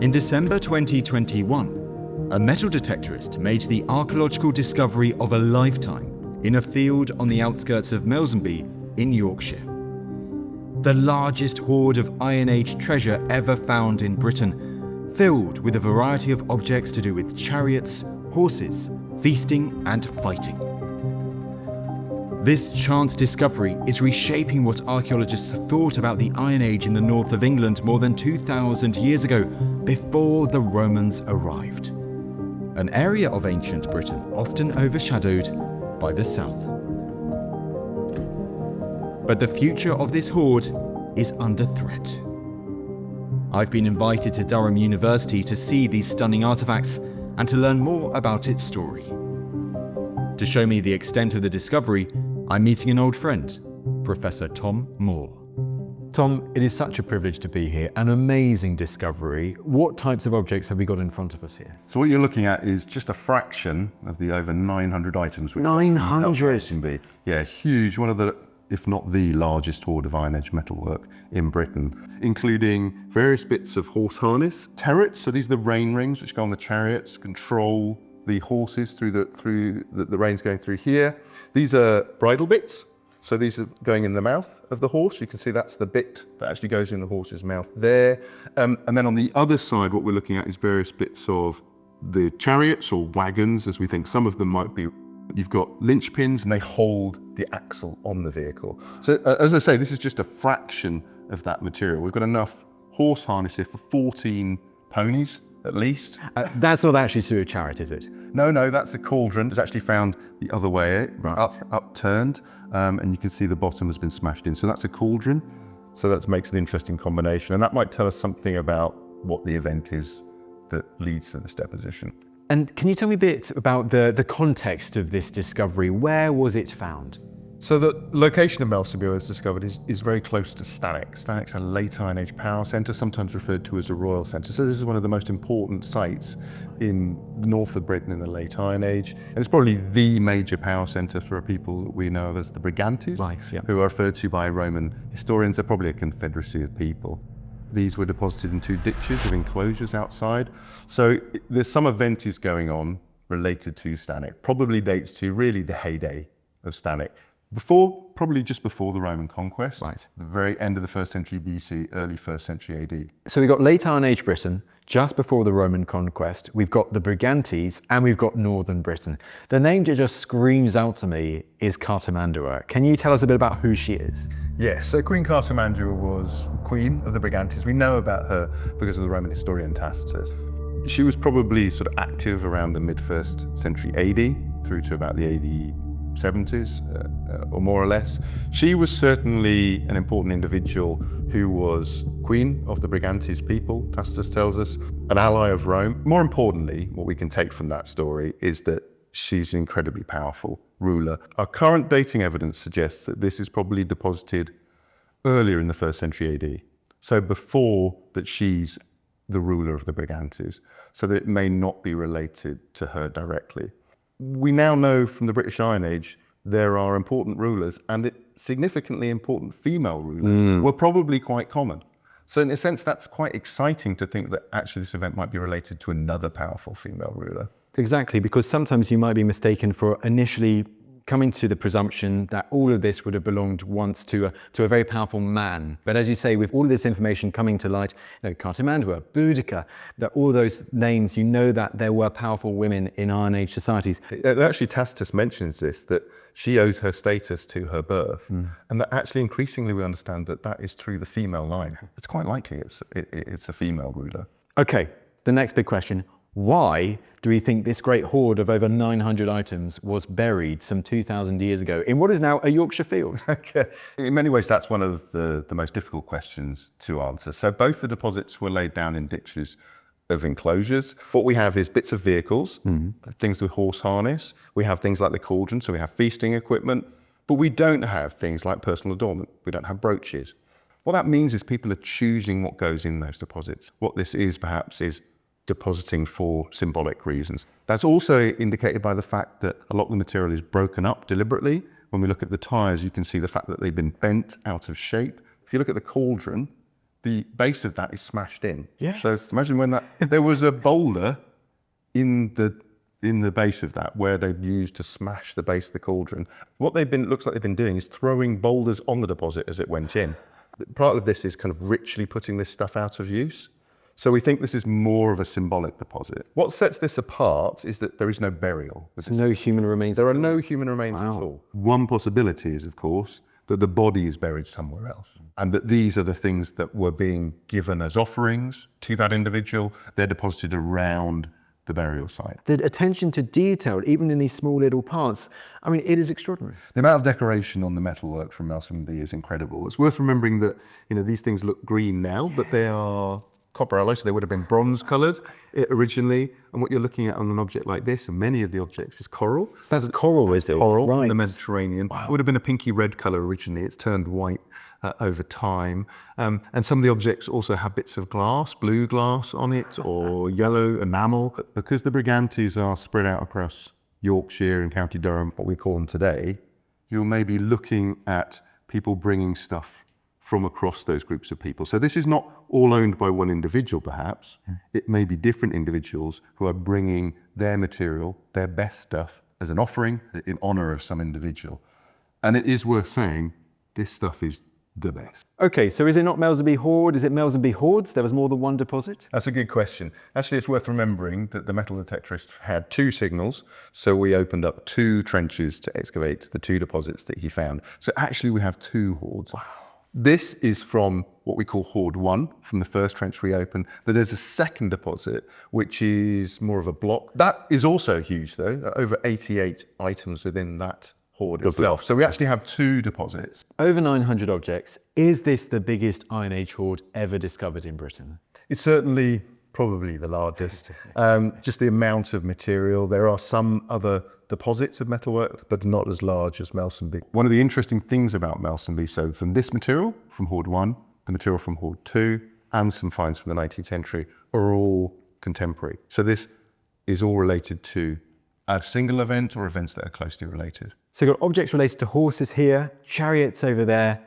In December 2021, a metal detectorist made the archaeological discovery of a lifetime in a field on the outskirts of Melsonby in Yorkshire. The largest hoard of Iron Age treasure ever found in Britain, filled with a variety of objects to do with chariots, horses, feasting and fighting. This chance discovery is reshaping what archaeologists thought about the Iron Age in the north of England more than 2,000 years ago, before the Romans arrived. An area of ancient Britain often overshadowed by the south. But the future of this hoard is under threat. I've been invited to Durham University to see these stunning artefacts and to learn more about its story. To show me the extent of the discovery, I'm meeting an old friend, Professor Tom Moore. Tom, it is such a privilege to be here. An amazing discovery. What types of objects have we got in front of us here? So what you're looking at is just a fraction of the over 900 items. 900? Yeah, huge. One of the, if not the largest hoard of Iron Age metalwork in Britain, including various bits of horse harness, chariots. So these are the rein rings which go on the chariots, control the horses through the reins going through here. These are bridle bits. So these are going in the mouth of the horse. You can see that's the bit that actually goes in the horse's mouth there. And then on the other side, what we're looking at is various bits of the chariots or wagons, as we think some of them might be. You've got linchpins and they hold the axle on the vehicle. So as I say, this is just a fraction of that material. We've got enough horse harness here for 14 ponies at least. That's not actually through a chariot, is it? No, that's a cauldron. It's actually found the other way, right. upturned, and you can see the bottom has been smashed in. So that's a cauldron. So that makes an interesting combination. And that might tell us something about what the event is that leads to this deposition. And can you tell me a bit about the context of this discovery? Where was it found? So the location of Melsonby was discovered is very close to Stanwick. Stanwick's a late Iron Age power centre, sometimes referred to as a royal centre. So this is one of the most important sites in the north of Britain in the late Iron Age. And it's probably the major power centre for a people that we know of as the Brigantes, right, yeah. Who are referred to by Roman historians. They're probably a confederacy of people. These were deposited in 2 ditches of enclosures outside. So there's some event is going on related to Stanwick, probably dates to really the heyday of Stanwick. Probably just before the Roman conquest, right. The very end of the 1st century BC, early 1st century AD. So we've got late Iron Age Britain, just before the Roman conquest. We've got the Brigantes and we've got northern Britain. The name that just screams out to me is Cartimandua. Can you tell us a bit about who she is? Yes, so Queen Cartimandua was queen of the Brigantes. We know about her because of the Roman historian Tacitus. She was probably sort of active around the mid-1st century AD through to about the AD 70s or more or less. She was certainly an important individual who was queen of the Brigantes people, Tacitus tells us, an ally of Rome. More importantly, what we can take from that story is that she's an incredibly powerful ruler. Our current dating evidence suggests that this is probably deposited earlier in the 1st century AD. So before that she's the ruler of the Brigantes, so that it may not be related to her directly. We now know from the British Iron Age there are important rulers, and significantly important female rulers were probably quite common. So in a sense, that's quite exciting to think that actually this event might be related to another powerful female ruler. Exactly, because sometimes you might be mistaken for initially coming to the presumption that all of this would have belonged once to a very powerful man. But as you say, with all of this information coming to light, Cartimandua, Boudica, that all those names, you know that there were powerful women in Iron Age societies. Actually, Tacitus mentions this, that she owes her status to her birth, and that actually increasingly we understand that that is through the female line. It's quite likely it's a female ruler. Okay, the next big question. Why do we think this great hoard of over 900 items was buried some 2,000 years ago in what is now a Yorkshire field? Okay. In many ways, that's one of the most difficult questions to answer. So both the deposits were laid down in ditches of enclosures. What we have is bits of vehicles, things with horse harness. We have things like the cauldron, so we have feasting equipment, but we don't have things like personal adornment. We don't have brooches. What that means is people are choosing what goes in those deposits. What this is perhaps is depositing for symbolic reasons. That's also indicated by the fact that a lot of the material is broken up deliberately. When we look at the tyres, you can see the fact that they've been bent out of shape. If you look at the cauldron, the base of that is smashed in. Yes. So imagine when there was a boulder in the base of that where they've used to smash the base of the cauldron. What looks like they've been doing is throwing boulders on the deposit as it went in. Part of this is kind of ritually putting this stuff out of use. So we think this is more of a symbolic deposit. What sets this apart is that there is no burial. No human remains. There are no human remains at all. One possibility is, of course, that the body is buried somewhere else, and that these are the things that were being given as offerings to that individual. They're deposited around the burial site. The attention to detail, even in these small little parts, I mean, it is extraordinary. The amount of decoration on the metalwork from Melsonby is incredible. It's worth remembering that, you know, these things look green now, but they are copper alloy, so they would have been bronze coloured originally. And what you're looking at on an object like this, and many of the objects, is coral. So that's coral, is it? Coral Right. from the Mediterranean. Wow. It would have been a pinky red colour originally. It's turned white over time. And some of the objects also have bits of glass, blue glass on it, or yellow enamel. Because the Brigantes are spread out across Yorkshire and County Durham, what we call them today, you're maybe looking at people bringing stuff from across those groups of people. So this is not all owned by one individual, perhaps. It may be different individuals who are bringing their material, their best stuff, as an offering in honour of some individual. And it is worth saying, this stuff is the best. Okay, so is it not Melsonby Hoard? Is it Melsonby Hoards? There was more than one deposit? That's a good question. Actually, it's worth remembering that the metal detectorist had two signals, so we opened up two trenches to excavate the two deposits that he found. So actually we have two hoards. Wow. This is from what we call Hoard 1, from the first trench we opened. But there's a second deposit, which is more of a block. That is also huge, though, over 88 items within that hoard itself. So we actually have two deposits. Over 900 objects. Is this the biggest Iron Age hoard ever discovered in Britain? It's certainly probably the largest. Just the amount of material. There are some other deposits of metalwork, but not as large as Melsonby. One of the interesting things about Melsonby, so from this material, from Hoard 1, the material from Hoard 2, and some finds from the 19th century are all contemporary. So this is all related to a single event or events that are closely related. So you've got objects related to horses here, chariots over there,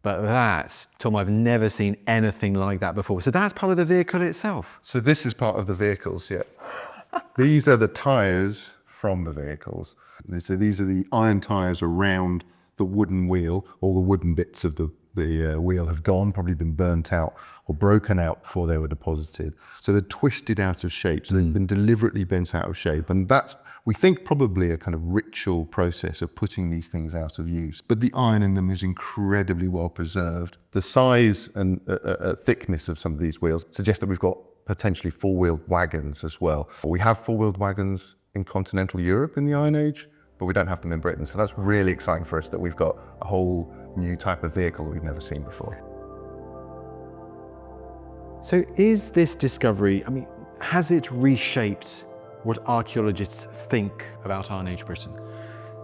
but that's, Tom, I've never seen anything like that before. So that's part of the vehicle itself. So this is part of the vehicles, yeah. These are the tyres from the vehicles. So these are the iron tyres around the wooden wheel. All the wooden bits of the wheel have gone, probably been burnt out or broken out before they were deposited. So they're twisted out of shape. So they've been deliberately bent out of shape. And that's, we think, probably a kind of ritual process of putting these things out of use. But the iron in them is incredibly well preserved. The size and thickness of some of these wheels suggest that we've got potentially four-wheeled wagons as well. We have four-wheeled wagons in continental Europe in the Iron Age, but we don't have them in Britain. So that's really exciting for us that we've got a whole new type of vehicle that we've never seen before. So is this discovery, I mean, has it reshaped what archaeologists think about Iron Age Britain?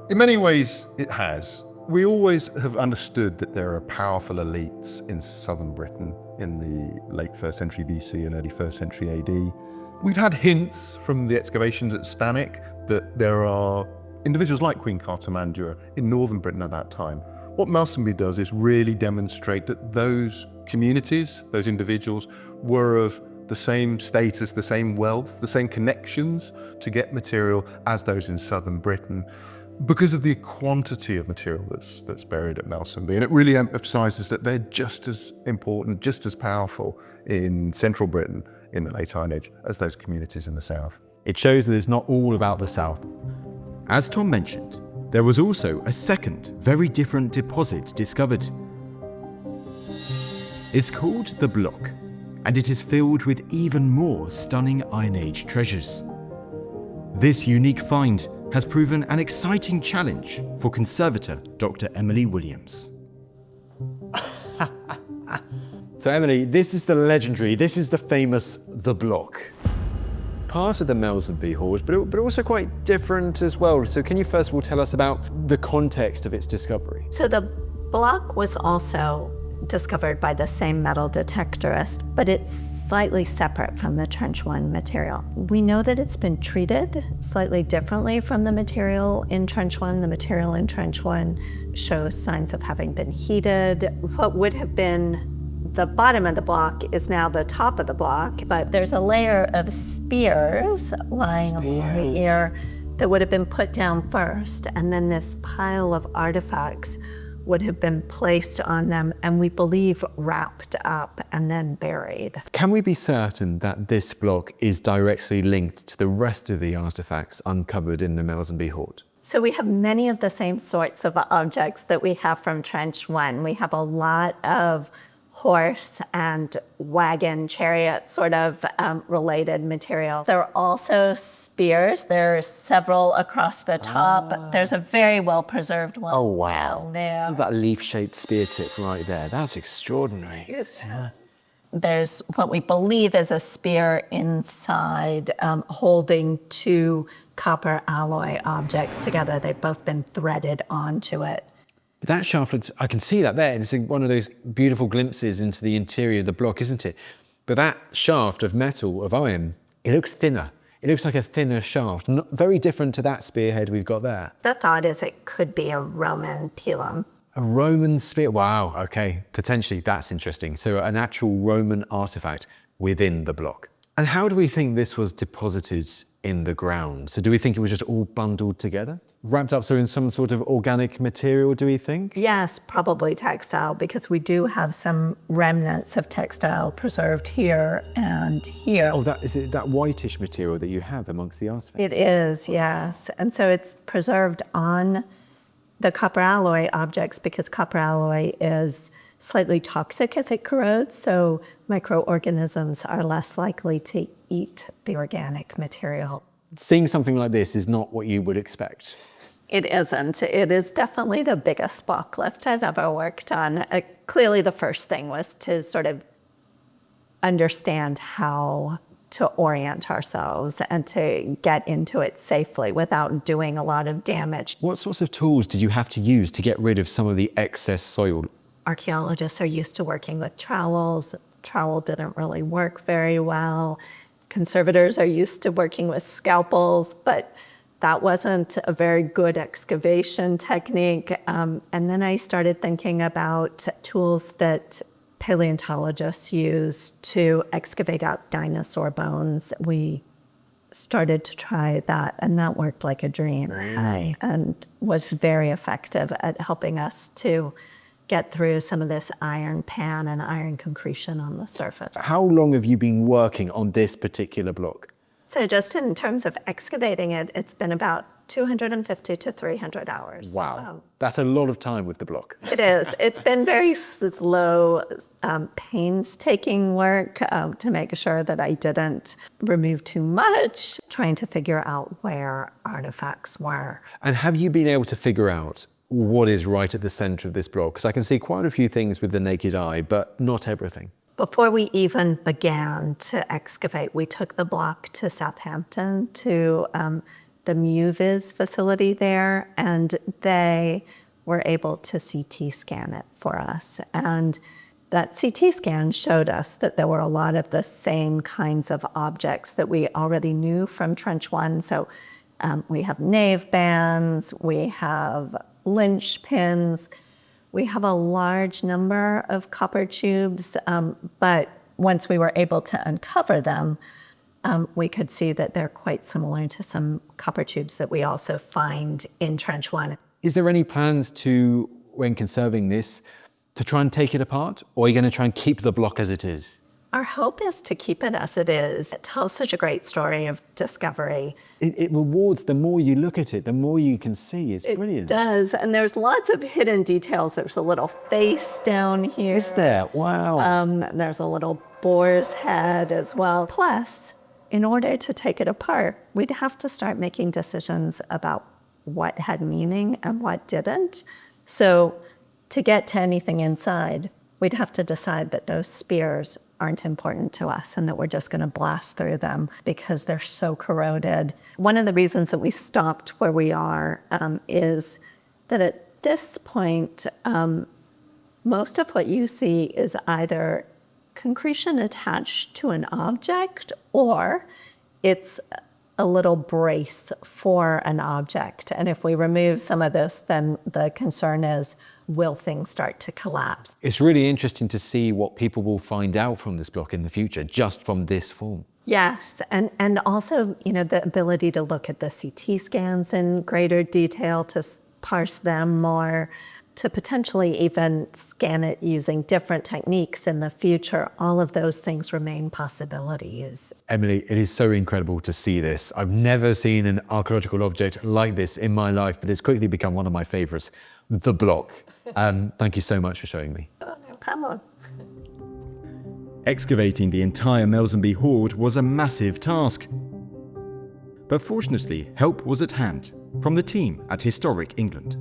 In many ways, it has. We always have understood that there are powerful elites in southern Britain in the late 1st century BC and early 1st century AD. We'd had hints from the excavations at Stanwick that there are individuals like Queen Cartimandua in northern Britain at that time. What Melsonby does is really demonstrate that those communities, those individuals, were of the same status, the same wealth, the same connections to get material as those in southern Britain, because of the quantity of material that's buried at Melsonby. And it really emphasises that they're just as important, just as powerful in central Britain in the late Iron Age as those communities in the south. It shows that it's not all about the south. As Tom mentioned, there was also a second, very different deposit discovered. It's called the Block, and it is filled with even more stunning Iron Age treasures. This unique find has proven an exciting challenge for conservator Dr. Emily Williams. So Emily, this is the legendary, this is the famous The Block. Part of the Melsonby hoard, but also quite different as well. So can you first of all tell us about the context of its discovery? So the block was also discovered by the same metal detectorist, but it's slightly separate from the Trench 1 material. We know that it's been treated slightly differently from the material in Trench 1. The material in Trench 1 shows signs of having been heated. What would have been The bottom of the block is now the top of the block, but there's a layer of spears lying over here that would have been put down first, and then this pile of artifacts would have been placed on them, and we believe wrapped up and then buried. Can we be certain that this block is directly linked to the rest of the artefacts uncovered in the Melsonby hoard? So we have many of the same sorts of objects that we have from Trench 1. We have a lot of horse and wagon, chariot sort of related material. There are also spears. There's several across the top. There's a very well preserved one. Oh, wow. down there. That leaf-shaped spear tip right there. That's extraordinary. Yes. There's what we believe is a spear inside holding two copper alloy objects together. They've both been threaded onto it. That shaft looks, I can see that there. It's one of those beautiful glimpses into the interior of the block, isn't it? But that shaft of metal, of iron, it looks thinner. It looks like a thinner shaft, very different to that spearhead we've got there. The thought is it could be a Roman pilum. A Roman spear, wow, okay. Potentially, that's interesting. So an actual Roman artifact within the block. And how do we think this was deposited in the ground? So do we think it was just all bundled together? Wrapped up so in some sort of organic material, do we think? Yes, probably textile, because we do have some remnants of textile preserved here and here. Oh, is it that whitish material that you have amongst the artifacts? It is, yes. And so it's preserved on the copper alloy objects because copper alloy is slightly toxic as it corrodes, so microorganisms are less likely to eat the organic material. Seeing something like this is not what you would expect. It isn't. It is definitely the biggest block lift I've ever worked on. Clearly the first thing was to sort of understand how to orient ourselves and to get into it safely without doing a lot of damage. What sorts of tools did you have to use to get rid of some of the excess soil? Archaeologists are used to working with trowels. Trowel didn't really work very well. Conservators are used to working with scalpels, but that wasn't a very good excavation technique. And then I started thinking about tools that paleontologists use to excavate out dinosaur bones. We started to try that, and that worked like a dream and was very effective at helping us to get through some of this iron pan and iron concretion on the surface. How long have you been working on this particular block? So just in terms of excavating it, it's been about 250 to 300 hours. Wow, that's a lot of time with the block. It is. It's been very slow, painstaking work to make sure that I didn't remove too much, trying to figure out where artifacts were. And have you been able to figure out what is right at the center of this block? Because I can see quite a few things with the naked eye, but not everything. Before we even began to excavate, we took the block to Southampton to the µ-VIS facility there, and they were able to CT scan it for us. And that CT scan showed us that there were a lot of the same kinds of objects that we already knew from Trench 1. So we have nave bands, we have lynch pins, we have a large number of copper tubes, but once we were able to uncover them, we could see that they're quite similar to some copper tubes that we also find in Trench 1. Is there any plans to, when conserving this, to try and take it apart? Or are you going to try and keep the block as it is? Our hope is to keep it as it is. It tells such a great story of discovery. It rewards, the more you look at it, the more you can see. It's brilliant. It does, and there's lots of hidden details. There's a little face down here. Is there? Wow. There's a little boar's head as well. Plus, in order to take it apart, we'd have to start making decisions about what had meaning and what didn't. So to get to anything inside, we'd have to decide that those spears aren't important to us and that we're just going to blast through them because they're so corroded. One of the reasons that we stopped where we are is that at this point, most of what you see is either concretion attached to an object or it's a little brace for an object. And if we remove some of this, then the concern is, will things start to collapse? It's really interesting to see what people will find out from this block in the future, just from this form. Yes, and also, the ability to look at the CT scans in greater detail, to parse them more, to potentially even scan it using different techniques in the future. All of those things remain possibilities. Emily, it is so incredible to see this. I've never seen an archaeological object like this in my life, but it's quickly become one of my favourites, the block. Thank you so much for showing me. Oh, no problem. Excavating the entire Melsonby hoard was a massive task. But fortunately, help was at hand from the team at Historic England.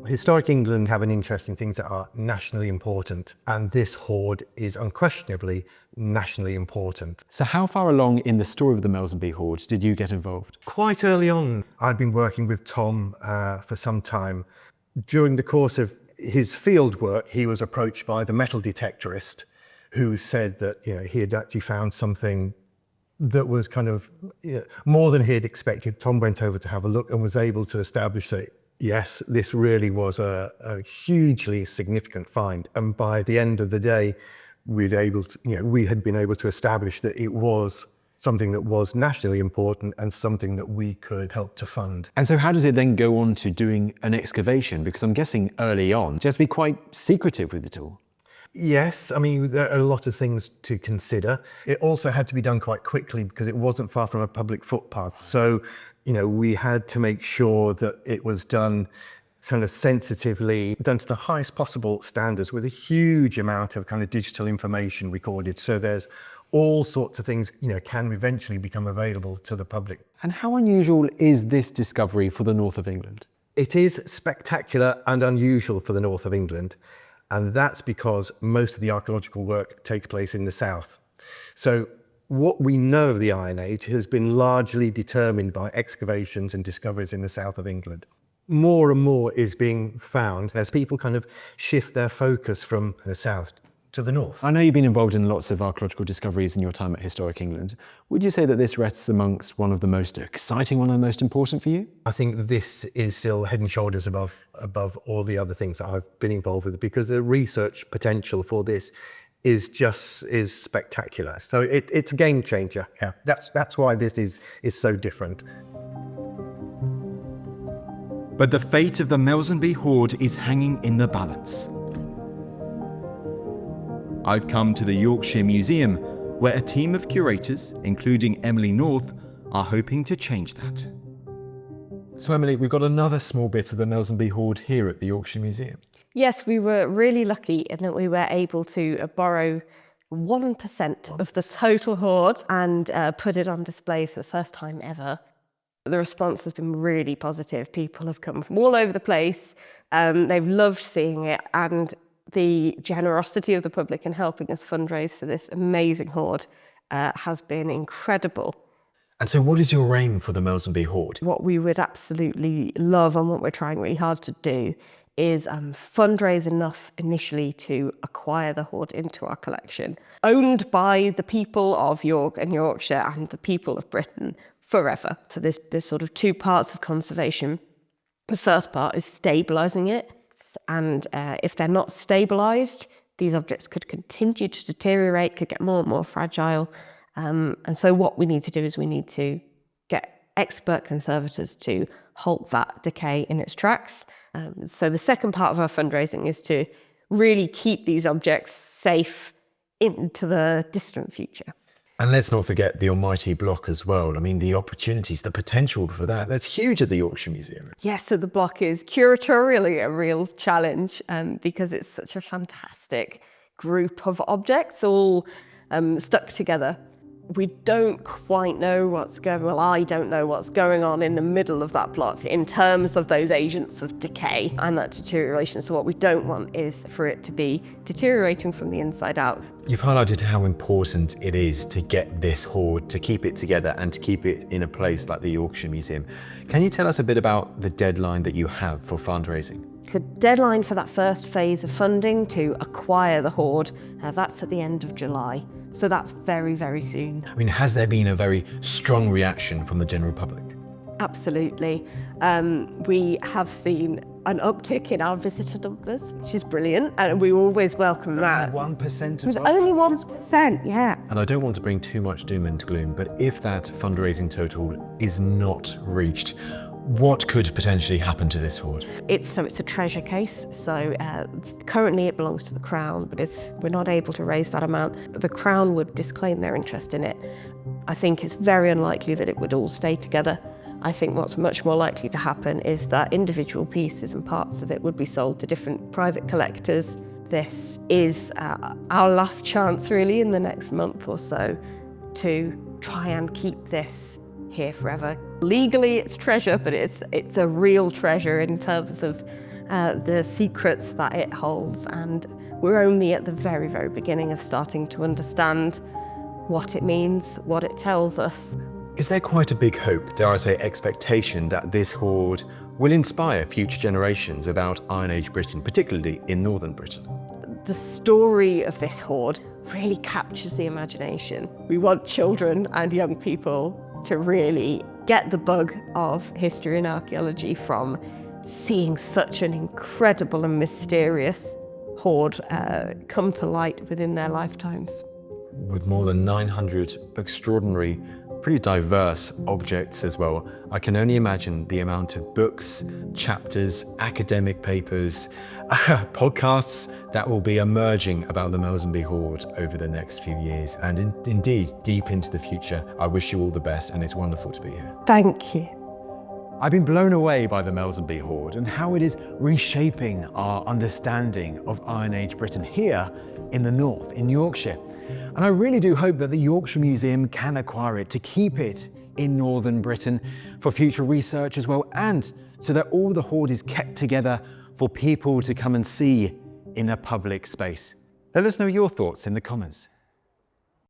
Historic England have an interest in things that are nationally important, and this hoard is unquestionably nationally important. So how far along in the story of the Melsonby hoard did you get involved? Quite early on, I'd been working with Tom for some time. During the course of his field work, he was approached by the metal detectorist who said that he had actually found something that was kind of more than he had expected. Tom went over to have a look and was able to establish that, yes, this really was a hugely significant find. And by the end of the day, we had been able to establish that it was something that was nationally important and something that we could help to fund. And so how does it then go on to doing an excavation? Because I'm guessing early on, just be quite secretive with it all. Yes, I mean, there are a lot of things to consider. It also had to be done quite quickly because it wasn't far from a public footpath. So, we had to make sure that it was done kind of sensitively, done to the highest possible standards with a huge amount of kind of digital information recorded. So there's all sorts of things, can eventually become available to the public. And how unusual is this discovery for the north of England? It is spectacular and unusual for the north of England. And that's because most of the archaeological work takes place in the south. So what we know of the Iron Age has been largely determined by excavations and discoveries in the south of England. More and more is being found as people kind of shift their focus from the south to the north. I know you've been involved in lots of archaeological discoveries in your time at Historic England. Would you say that this rests amongst one of the most exciting, one of the most important for you? I think this is still head and shoulders above all the other things that I've been involved with, because the research potential for this is spectacular. So it's a game changer. Yeah, that's why this is so different. But the fate of the Melsonby hoard is hanging in the balance. I've come to the Yorkshire Museum, where a team of curators, including Emily North, are hoping to change that. So Emily, we've got another small bit of the Melsonby hoard here at the Yorkshire Museum. Yes, we were really lucky in that we were able to borrow 1% of the total hoard and put it on display for the first time ever. The response has been really positive. People have come from all over the place. They've loved seeing it, and the generosity of the public in helping us fundraise for this amazing hoard has been incredible. And so what is your aim for the Melsonby hoard? What we would absolutely love, and what we're trying really hard to do, is fundraise enough initially to acquire the hoard into our collection, owned by the people of York and Yorkshire and the people of Britain forever. So there's sort of two parts of conservation. The first part is stabilising it, and if they're not stabilised, these objects could continue to deteriorate, could get more and more fragile. And so what we need to do is we need to get expert conservators to halt that decay in its tracks. So the second part of our fundraising is to really keep these objects safe into the distant future. And let's not forget the almighty block as well. I mean, the opportunities, the potential for that's huge at the Yorkshire Museum. Yes, so the block is curatorially a real challenge because it's such a fantastic group of objects all stuck together. We don't quite know I don't know what's going on in the middle of that block in terms of those agents of decay and that deterioration. So what we don't want is for it to be deteriorating from the inside out. You've highlighted how important it is to get this hoard, to keep it together and to keep it in a place like the Yorkshire Museum. Can you tell us a bit about the deadline that you have for fundraising? The deadline for that first phase of funding to acquire the hoard, that's at the end of July. So that's very, very soon. I mean, has there been a very strong reaction from the general public? Absolutely. We have seen an uptick in our visitor numbers, which is brilliant, and we always welcome that. 1% as With well? only 1%, yeah. And I don't want to bring too much doom and gloom, but if that fundraising total is not reached, what could potentially happen to this hoard? It's a treasure case, so currently it belongs to the Crown, but if we're not able to raise that amount, the Crown would disclaim their interest in it. I think it's very unlikely that it would all stay together. I think what's much more likely to happen is that individual pieces and parts of it would be sold to different private collectors. This is our last chance really in the next month or so to try and keep this here forever. Legally it's treasure, but it's a real treasure in terms of the secrets that it holds, and we're only at the very, very beginning of starting to understand what it means, what it tells us. Is there quite a big hope, dare I say expectation, that this hoard will inspire future generations about Iron Age Britain, particularly in Northern Britain? The story of this hoard really captures the imagination. We want children and young people to really get the bug of history and archaeology from seeing such an incredible and mysterious hoard come to light within their lifetimes. With more than 900 extraordinary, pretty diverse objects as well, I can only imagine the amount of books, chapters, academic papers, podcasts that will be emerging about the Melsonby hoard over the next few years, and indeed deep into the future. I wish you all the best, and it's wonderful to be here. Thank you. I've been blown away by the Melsonby hoard and how it is reshaping our understanding of Iron Age Britain here in the north, in Yorkshire. And I really do hope that the Yorkshire Museum can acquire it to keep it in Northern Britain for future research as well, and so that all the hoard is kept together for people to come and see in a public space. Let us know your thoughts in the comments.